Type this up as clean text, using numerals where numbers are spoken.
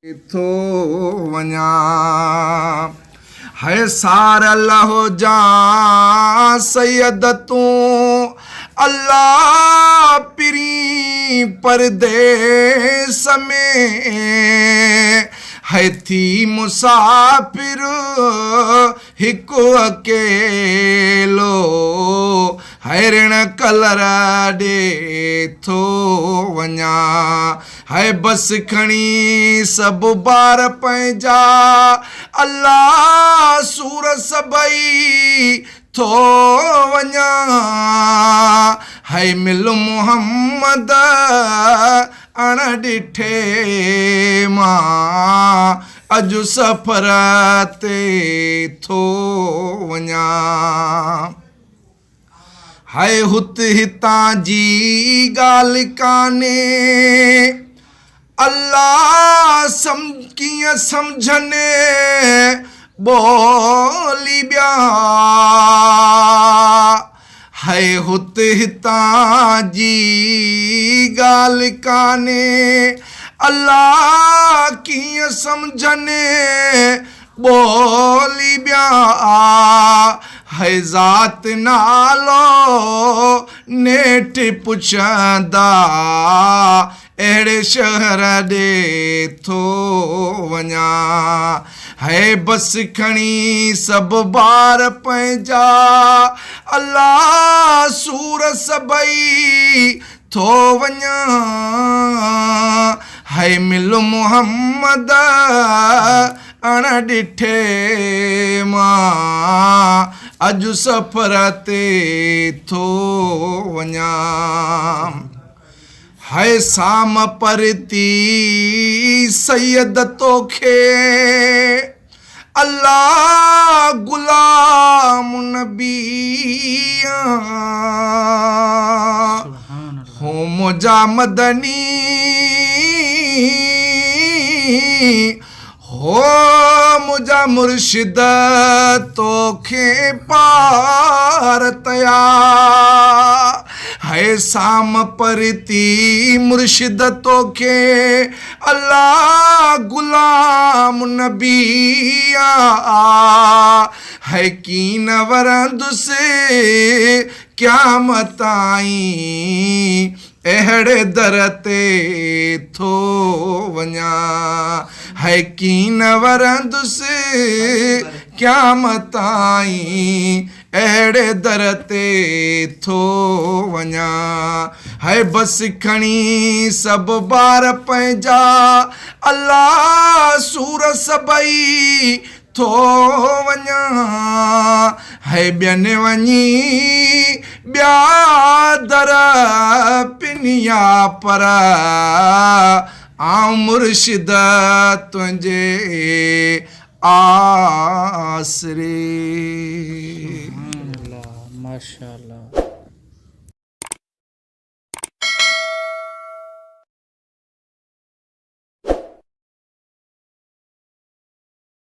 थो वञा है सार लहो जा सैयद तूं अल्लाह पिरी परदेस में है थी मुसाफिर हिकु अकेलो हैरण कलर ॾे थो वञा है बस खणी सभु ॿार पंहिंजा अल्लाह सूर सभई थो वञा है मिल मुहम्मद अण ॾिठे मां अॼु सफ़र ते थो वञा है हुत हितां जी ॻाल्हि कान्हे अल्लाह कीअं सम्झने ॿोली ॿिया है हुत हितां जी ॻाल्हि कान्हे अल्लाह कीअं सम्झने ॿोली ॿिया है ज़ात नालो नेठि पुछंदा अहिड़े शहर ॾे थो वञा है बस खणी सभु ॿार पंहिंजा अल्लाह सूर सभई थो वञा है मिल मुहम्मद अण ॾिठे मां अॼु सफ़र ते थो वञा है साम परती सैयद तोखे अल्लाह गुलाम नबी हो मुझा मदनी हो मुझा मुर्शिद तोखे पार तया है साम परती मुर्शिद तोखे अल्लाह गुलाम नबिया है कीन वरंदुसे क़यामत आई अहिड़े दर ते थो वञा है कीन वरंदुसे क़यामत आई अहिड़े दर ते थो वञा है बस खणी सभु ॿार पंहिंजा अल्लाह सूर सभई थो वञा है ॿियनि वञी ॿिया दर पिनिया पर आऊं मुर्शिद तुंहिंजे आसरे माशाअल्लाह।